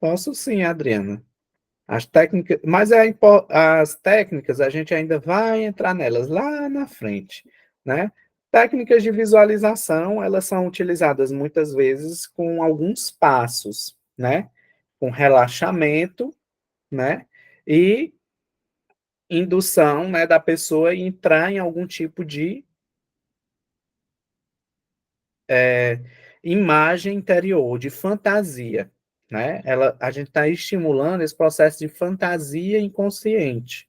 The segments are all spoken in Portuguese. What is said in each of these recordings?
Posso sim, Adriana. As técnicas, mas as técnicas a gente ainda vai entrar nelas lá na frente, né? Técnicas de visualização, elas são utilizadas muitas vezes com alguns passos, né? Com relaxamento, né? E indução, né, da pessoa a entrar em algum tipo de imagem interior, de fantasia, né? A gente está estimulando esse processo de fantasia inconsciente,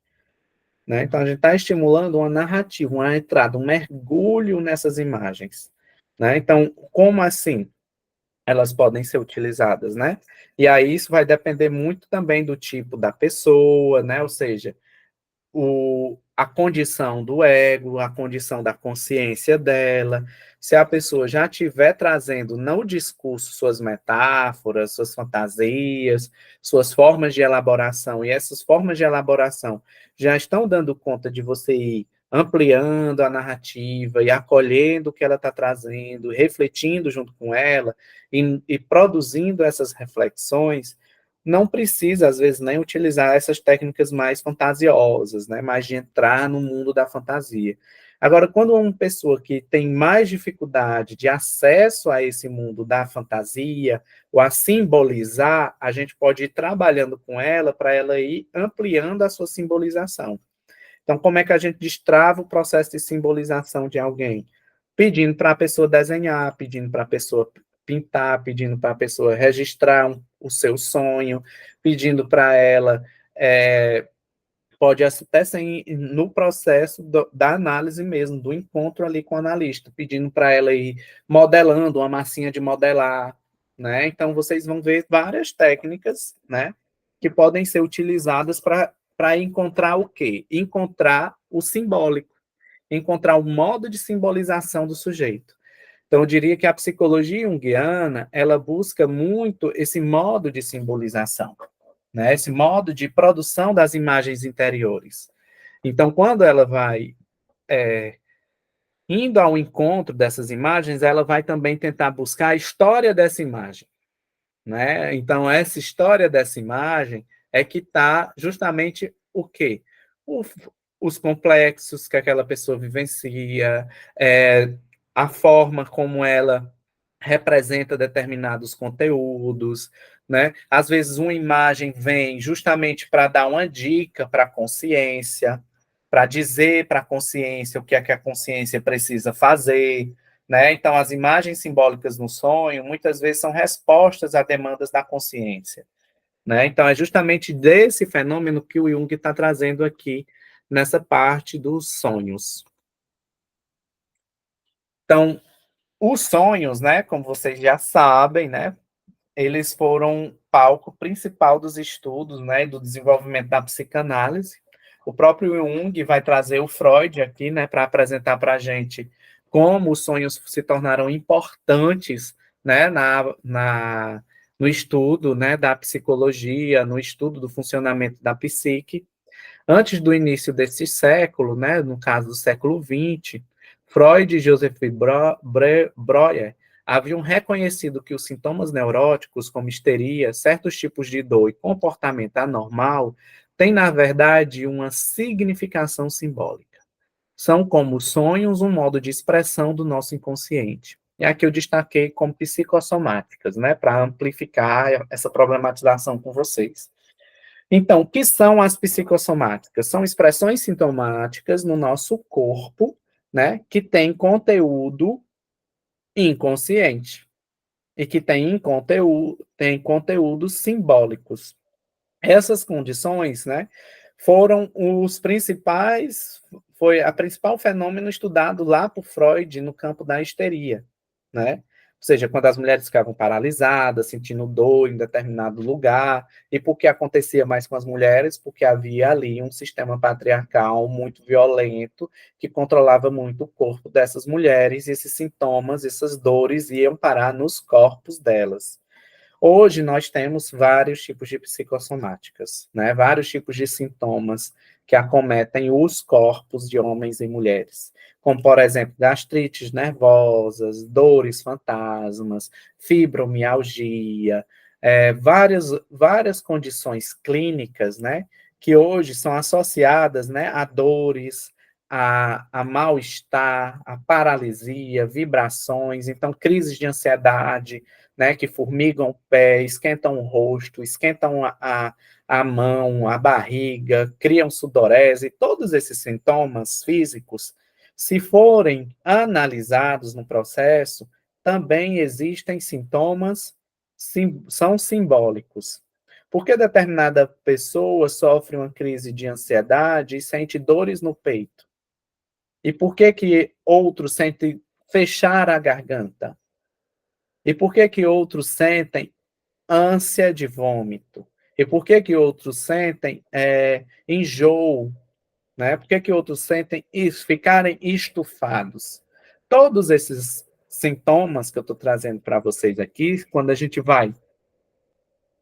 né? Então, a gente está estimulando uma narrativa, uma entrada, um mergulho nessas imagens, né? Então, como assim elas podem ser utilizadas, né? E aí isso vai depender muito também do tipo da pessoa, né? Ou seja, a condição do ego, a condição da consciência dela. Se a pessoa já estiver trazendo no discurso suas metáforas, suas fantasias, suas formas de elaboração, e essas formas de elaboração já estão dando conta de você ir ampliando a narrativa e acolhendo o que ela está trazendo, refletindo junto com ela e produzindo essas reflexões, não precisa, às vezes, nem utilizar essas técnicas mais fantasiosas, né? Mais de entrar no mundo da fantasia. Agora, quando uma pessoa que tem mais dificuldade de acesso a esse mundo da fantasia, ou a simbolizar, a gente pode ir trabalhando com ela para ela ir ampliando a sua simbolização. Então, como é que a gente destrava o processo de simbolização de alguém? Pedindo para a pessoa desenhar, pedindo para a pessoa pintar, pedindo para a pessoa registrar o seu sonho, pedindo para ela, pode até ser no processo da análise mesmo, do encontro ali com o analista, pedindo para ela ir modelando uma massinha de modelar, né? Então, vocês vão ver várias técnicas, né, que podem ser utilizadas para encontrar o quê? Encontrar o simbólico, encontrar o modo de simbolização do sujeito. Então, eu diria que a psicologia junguiana, ela busca muito esse modo de simbolização, né? Esse modo de produção das imagens interiores. Então, quando ela vai indo ao encontro dessas imagens, ela vai também tentar buscar a história dessa imagem, né? Então, essa história dessa imagem é que está justamente o quê? O, os complexos que aquela pessoa vivencia, a forma como ela representa determinados conteúdos, né? Às vezes uma imagem vem justamente para dar uma dica para a consciência, para dizer para a consciência o que é que a consciência precisa fazer, né? Então, as imagens simbólicas no sonho, muitas vezes, são respostas a demandas da consciência, né? Então, é justamente desse fenômeno que o Jung está trazendo aqui, nessa parte dos sonhos. Então, os sonhos, né, como vocês já sabem, né, eles foram palco principal dos estudos, né, do desenvolvimento da psicanálise. O próprio Jung vai trazer o Freud aqui, né, para apresentar para a gente como os sonhos se tornaram importantes, né, no estudo, né, da psicologia, no estudo do funcionamento da psique. Antes do início desse século, né, no caso do século XX, Freud e Joseph Breuer haviam reconhecido que os sintomas neuróticos, como histeria, certos tipos de dor e comportamento anormal, têm, na verdade, uma significação simbólica. São como sonhos um modo de expressão do nosso inconsciente. E aqui eu destaquei como psicossomáticas, né, para amplificar essa problematização com vocês. Então, o que são as psicossomáticas? São expressões sintomáticas no nosso corpo, né, que tem conteúdo inconsciente e que tem conteúdos simbólicos. Essas condições, né, foram os principais, foi a principal fenômeno estudado lá por Freud no campo da histeria, né? Ou seja, quando as mulheres ficavam paralisadas, sentindo dor em determinado lugar. E por que acontecia mais com as mulheres? Porque havia ali um sistema patriarcal muito violento que controlava muito o corpo dessas mulheres, e esses sintomas, essas dores iam parar nos corpos delas. Hoje nós temos vários tipos de psicossomáticas, né? Vários tipos de sintomas que acometem os corpos de homens e mulheres, como, por exemplo, gastrites nervosas, dores fantasmas, fibromialgia, várias condições clínicas, né, que hoje são associadas, né, a dores, a mal-estar, a paralisia, vibrações, então crises de ansiedade, né, que formigam o pé, esquentam o rosto, esquentam a mão, a barriga, criam sudorese, todos esses sintomas físicos, se forem analisados no processo, também existem sintomas são simbólicos. Por que determinada pessoa sofre uma crise de ansiedade e sente dores no peito? E por que que outros sentem fechar a garganta? E por que que outros sentem ânsia de vômito? E por que que outros sentem enjoo, né? Por que que outros sentem isso, ficarem estufados? Todos esses sintomas que eu estou trazendo para vocês aqui, quando a gente vai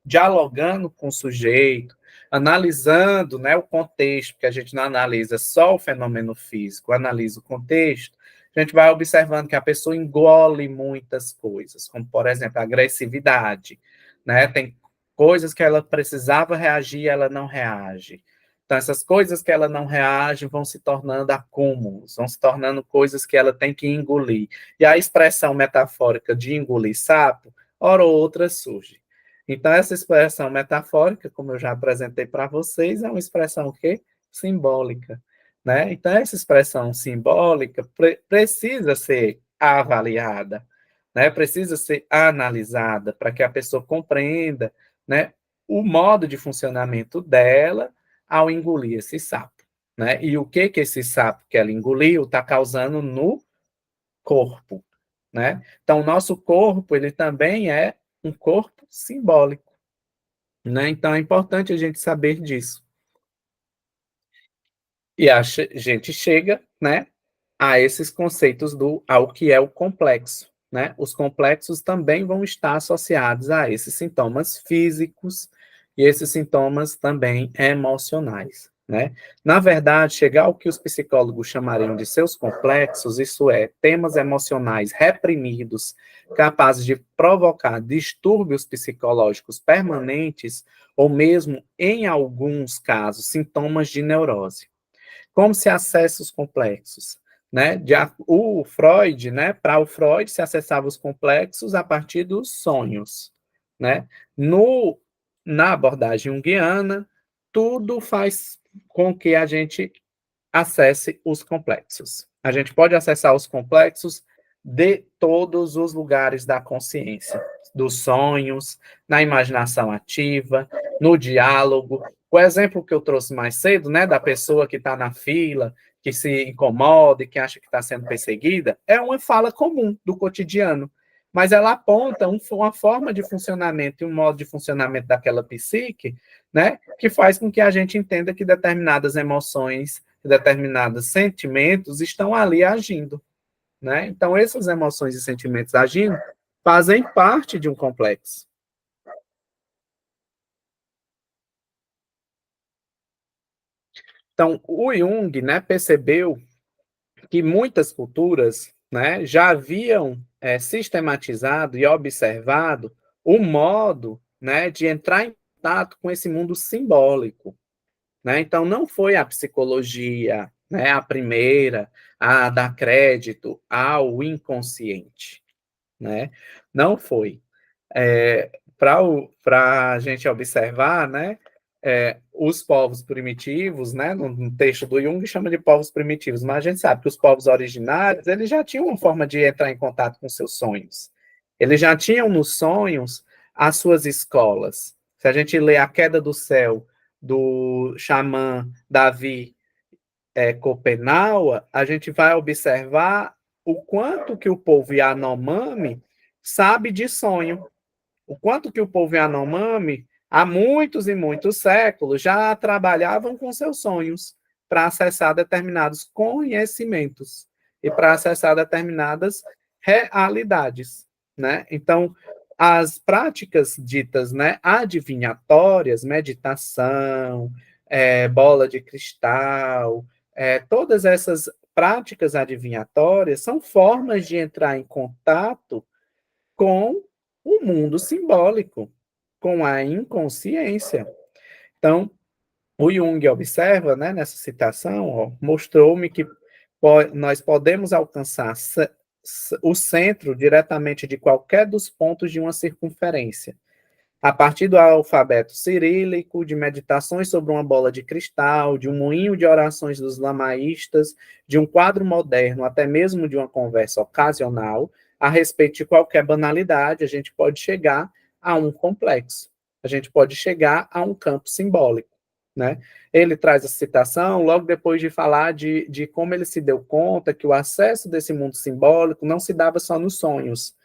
dialogando com o sujeito, analisando, né, o contexto, porque a gente não analisa só o fenômeno físico, analisa o contexto, a gente vai observando que a pessoa engole muitas coisas, como, por exemplo, a agressividade, né? Tem coisas que ela precisava reagir, ela não reage. Então, essas coisas que ela não reage vão se tornando acúmulos, vão se tornando coisas que ela tem que engolir. E a expressão metafórica de engolir sapo, hora ou outra surge. Então, essa expressão metafórica, como eu já apresentei para vocês, é uma expressão o quê? Simbólica. Né? Então, essa expressão simbólica precisa ser avaliada, né? Precisa ser analisada para que a pessoa compreenda, né, o modo de funcionamento dela ao engolir esse sapo. Né? E o que, que esse sapo que ela engoliu está causando no corpo. Né? Então, o nosso corpo ele também é um corpo simbólico. Né? Então, é importante a gente saber disso. E a gente chega, né, a esses conceitos ao que é o complexo, né? Os complexos também vão estar associados a esses sintomas físicos e esses sintomas também emocionais, né? Na verdade, chegar ao que os psicólogos chamariam de seus complexos, isso é, temas emocionais reprimidos, capazes de provocar distúrbios psicológicos permanentes ou mesmo, em alguns casos, sintomas de neurose. Como se acessa os complexos? Né? O Freud, né? Para o Freud, se acessava os complexos a partir dos sonhos. Né? No, na abordagem junguiana, tudo faz com que a gente acesse os complexos. A gente pode acessar os complexos de todos os lugares da consciência, dos sonhos, na imaginação ativa, no diálogo. O exemplo que eu trouxe mais cedo, né, da pessoa que está na fila, que se incomoda e que acha que está sendo perseguida, é uma fala comum do cotidiano, mas ela aponta uma forma de funcionamento e um modo de funcionamento daquela psique, né, que faz com que a gente entenda que determinadas emoções, determinados sentimentos estão ali agindo, né? Então, essas emoções e sentimentos agindo fazem parte de um complexo. Então, o Jung, né, percebeu que muitas culturas, né, já haviam sistematizado e observado o modo, né, de entrar em contato com esse mundo simbólico. Né? Então, não foi a psicologia, né, a primeira a dar crédito ao inconsciente. Né? Não foi. Para a gente observar, né, os povos primitivos, né, no texto do Jung chama de povos primitivos, mas a gente sabe que os povos originários eles já tinham uma forma de entrar em contato com seus sonhos. Eles já tinham nos sonhos as suas escolas. Se a gente lê A Queda do Céu, do xamã Davi Copenaua, a gente vai observar o quanto que o povo Yanomami sabe de sonho. O quanto que o povo Yanomami, há muitos e muitos séculos, já trabalhavam com seus sonhos para acessar determinados conhecimentos e para acessar determinadas realidades, né? Então, as práticas ditas, né, adivinhatórias, meditação, bola de cristal, todas essas práticas adivinhatórias são formas de entrar em contato com o mundo simbólico, com a inconsciência. Então, o Jung observa, né, nessa citação, ó, mostrou-me que nós podemos alcançar o centro diretamente de qualquer dos pontos de uma circunferência, a partir do alfabeto cirílico, de meditações sobre uma bola de cristal, de um moinho de orações dos lamaístas, de um quadro moderno, até mesmo de uma conversa ocasional, a respeito de qualquer banalidade, a gente pode chegar a um complexo, a gente pode chegar a um campo simbólico, né? Ele traz a citação logo depois de falar de como ele se deu conta que o acesso desse mundo simbólico não se dava só nos sonhos,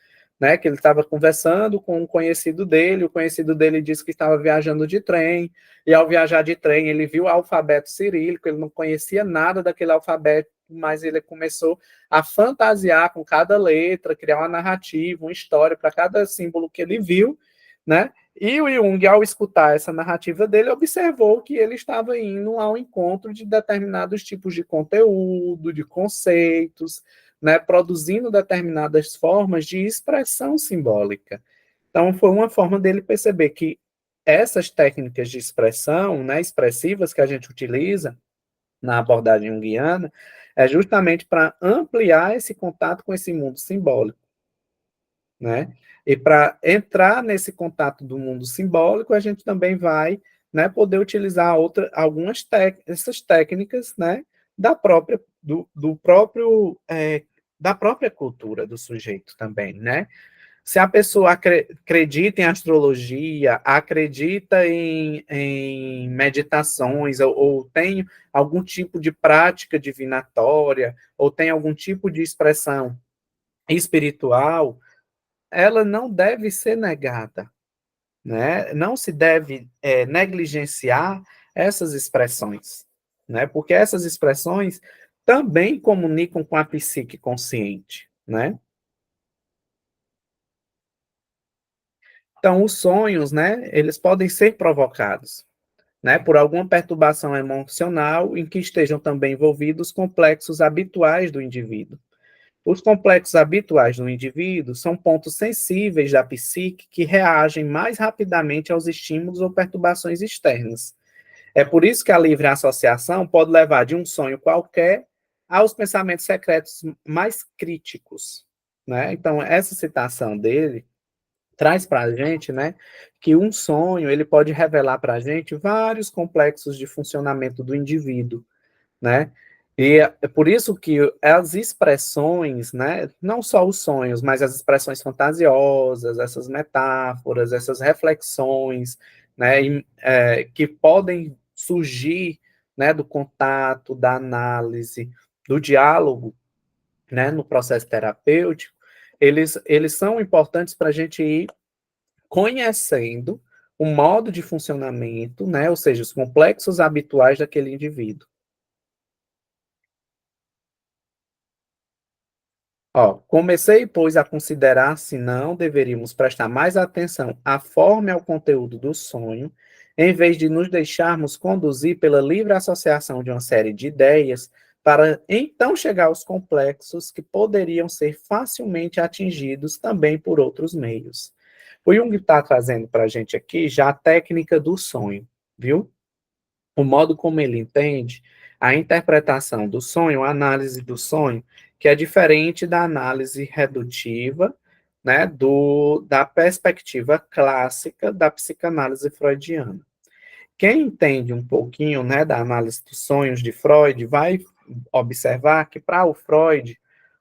né, que ele estava conversando com um conhecido dele, o conhecido dele disse que estava viajando de trem, e ao viajar de trem ele viu o alfabeto cirílico, ele não conhecia nada daquele alfabeto, mas ele começou a fantasiar com cada letra, criar uma narrativa, uma história para cada símbolo que ele viu, né? E o Jung, ao escutar essa narrativa dele, observou que ele estava indo ao encontro de determinados tipos de conteúdo, de conceitos, né, produzindo determinadas formas de expressão simbólica. Então, foi uma forma dele perceber que essas técnicas de expressão, né, expressivas que a gente utiliza na abordagem junguiana, é justamente para ampliar esse contato com esse mundo simbólico, né? E para entrar nesse contato do mundo simbólico, a gente também vai, né, poder utilizar algumas essas técnicas, né, da própria do próprio da própria cultura do sujeito também, né? Se a pessoa acredita em astrologia, acredita em meditações, ou tem algum tipo de prática divinatória, ou tem algum tipo de expressão espiritual, ela não deve ser negada, né? Não se deve negligenciar essas expressões, né? Porque essas expressões também comunicam com a psique consciente, né? Então, os sonhos, né, eles podem ser provocados, né, por alguma perturbação emocional em que estejam também envolvidos complexos habituais do indivíduo. Os complexos habituais do indivíduo são pontos sensíveis da psique que reagem mais rapidamente aos estímulos ou perturbações externas. É por isso que a livre associação pode levar de um sonho qualquer aos pensamentos secretos mais críticos, né? Então, essa citação dele traz para a gente, né, que um sonho ele pode revelar para a gente vários complexos de funcionamento do indivíduo, né? E é por isso que as expressões, né, não só os sonhos, mas as expressões fantasiosas, essas metáforas, essas reflexões, né, que podem surgir, né, do contato, da análise, do diálogo, né, no processo terapêutico, eles são importantes para a gente ir conhecendo o modo de funcionamento, né, ou seja, os complexos habituais daquele indivíduo. Ó, comecei, pois, a considerar se não deveríamos prestar mais atenção à forma e ao conteúdo do sonho, em vez de nos deixarmos conduzir pela livre associação de uma série de ideias, para então chegar aos complexos que poderiam ser facilmente atingidos também por outros meios. O Jung está trazendo para a gente aqui já a técnica do sonho, viu? O modo como ele entende a interpretação do sonho, a análise do sonho, que é diferente da análise redutiva, né, da perspectiva clássica da psicanálise freudiana. Quem entende um pouquinho, né, da análise dos sonhos de Freud vai observar que para o Freud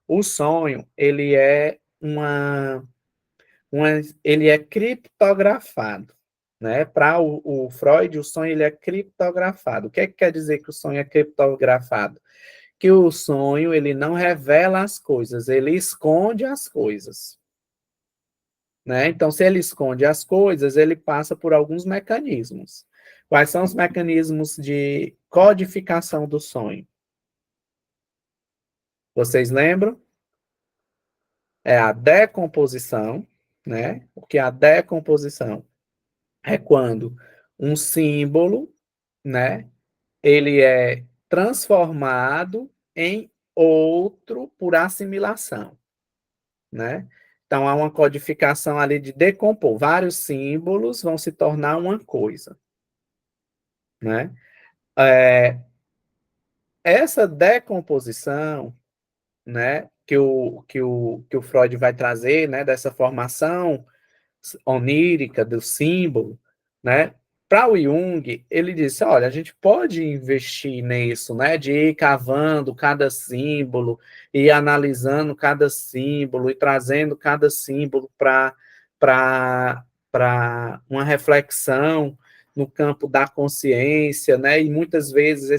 o sonho ele é criptografado, né? Para o Freud, o sonho ele é criptografado. O que quer dizer que o sonho é criptografado? Que o sonho ele não revela as coisas, ele esconde as coisas, né? Então, se ele esconde as coisas, ele passa por alguns mecanismos. Quais são os mecanismos de codificação do sonho? Vocês lembram? É a decomposição, né? O que é a decomposição? É quando um símbolo, né, ele é transformado em outro por assimilação, né? Então, há uma codificação ali de decompor. Vários símbolos vão se tornar uma coisa, né? Essa decomposição, né, que o Freud vai trazer, né, dessa formação onírica do símbolo, né? Para o Jung, ele disse, olha, a gente pode investir nisso, né? De ir cavando cada símbolo e analisando cada símbolo e trazendo cada símbolo para uma reflexão no campo da consciência, né? E muitas vezes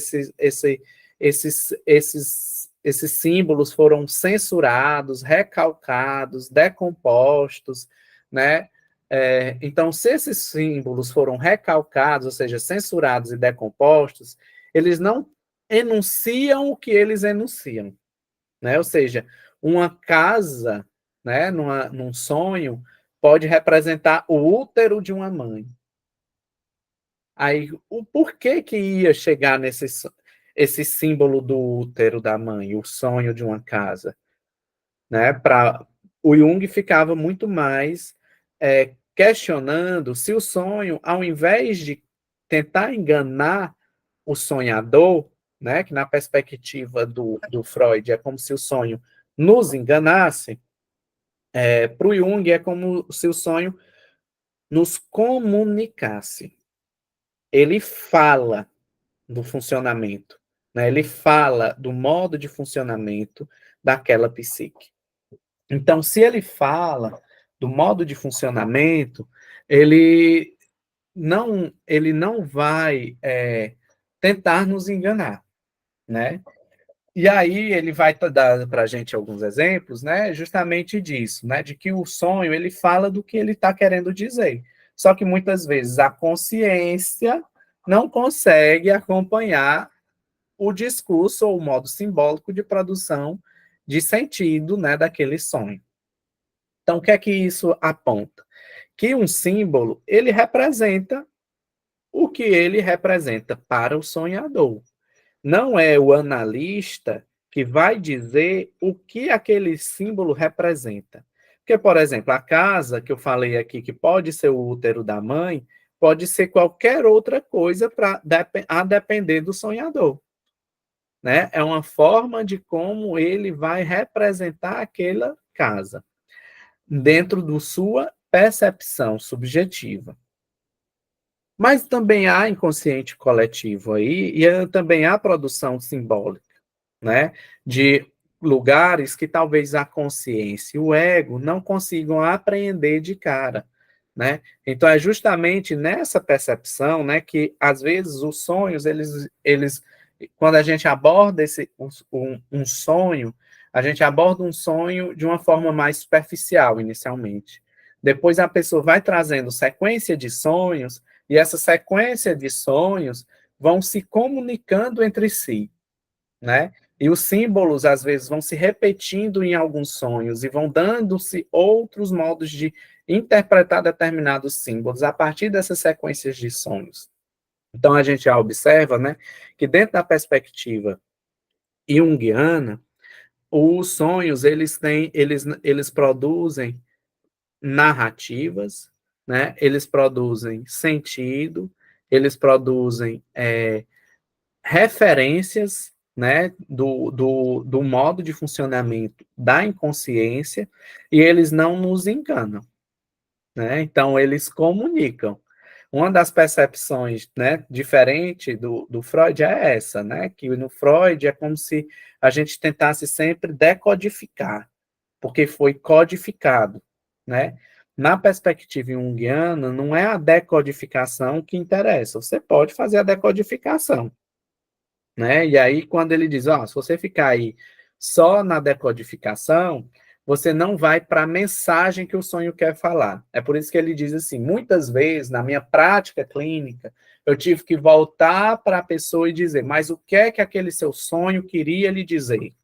esses símbolos foram censurados, recalcados, decompostos, né? Então, se esses símbolos foram recalcados, ou seja, censurados e decompostos, eles não enunciam o que eles enunciam, né? Ou seja, uma casa, né, num sonho, pode representar o útero de uma mãe. Aí, o porquê que ia chegar esse símbolo do útero da mãe, o sonho de uma casa, né? O Jung ficava muito mais questionando se o sonho, ao invés de tentar enganar o sonhador, né? Que na perspectiva do Freud é como se o sonho nos enganasse, para o Jung é como se o sonho nos comunicasse. Ele fala do funcionamento, né? Ele fala do modo de funcionamento daquela psique. Então, se ele fala do modo de funcionamento, ele não vai tentar nos enganar, né? E aí ele vai dar para a gente alguns exemplos, né? Justamente disso, né? De que o sonho ele fala do que ele está querendo dizer. Só que muitas vezes a consciência não consegue acompanhar o discurso ou o modo simbólico de produção de sentido, né, daquele sonho. Então, o que é que isso aponta? Que um símbolo, ele representa o que ele representa para o sonhador. Não é o analista que vai dizer o que aquele símbolo representa. Porque, por exemplo, a casa que eu falei aqui, que pode ser o útero da mãe, pode ser qualquer outra coisa a depender do sonhador. Né? É uma forma de como ele vai representar aquela casa, dentro da sua percepção subjetiva. Mas também há inconsciente coletivo aí, e também há produção simbólica, né? De lugares que talvez a consciência e o ego não consigam apreender de cara, né? Então é justamente nessa percepção, né, que às vezes os sonhos, eles quando a gente aborda um sonho, a gente aborda um sonho de uma forma mais superficial inicialmente. Depois a pessoa vai trazendo sequência de sonhos, e essa sequência de sonhos vão se comunicando entre si, né? E os símbolos, às vezes, vão se repetindo em alguns sonhos e vão dando-se outros modos de interpretar determinados símbolos a partir dessas sequências de sonhos. Então, a gente já observa, né, que dentro da perspectiva junguiana, os sonhos, eles produzem narrativas, né, eles produzem sentido, eles produzem referências, né, do modo de funcionamento da inconsciência, e eles não nos enganam, né? Então, eles comunicam. Uma das percepções, né, diferente do Freud é essa, né, que no Freud é como se a gente tentasse sempre decodificar, porque foi codificado, né? Na perspectiva junguiana, não é a decodificação que interessa. Você pode fazer a decodificação, né? E aí, quando ele diz, ó, se você ficar aí só na decodificação, você não vai para a mensagem que o sonho quer falar. É por isso que ele diz assim, muitas vezes, na minha prática clínica, eu tive que voltar para a pessoa e dizer, mas o que é que aquele seu sonho queria lhe dizer?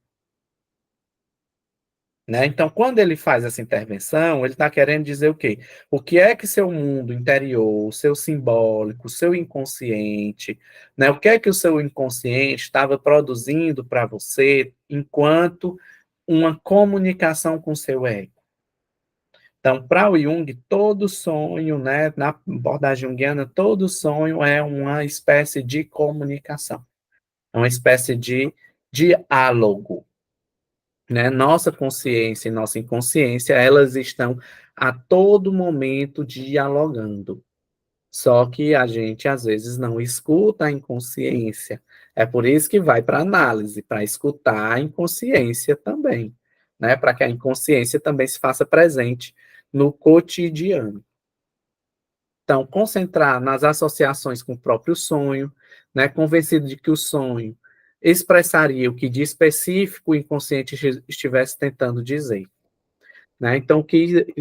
Né? Então, quando ele faz essa intervenção, ele está querendo dizer o quê? O que é que seu mundo interior, o seu simbólico, o seu inconsciente, né? O que é que o seu inconsciente estava produzindo para você enquanto uma comunicação com o seu ego? Então, para o Jung, todo sonho, né, na abordagem junguiana, todo sonho é uma espécie de comunicação, é uma espécie de diálogo, né? Nossa consciência e nossa inconsciência, elas estão a todo momento dialogando. Só que a gente, às vezes, não escuta a inconsciência. É por isso que vai para a análise, para escutar a inconsciência também, né? Para que a inconsciência também se faça presente no cotidiano. Então, concentrar nas associações com o próprio sonho, né? Convencido de que o sonho expressaria o que de específico o inconsciente estivesse tentando dizer, né? Então, que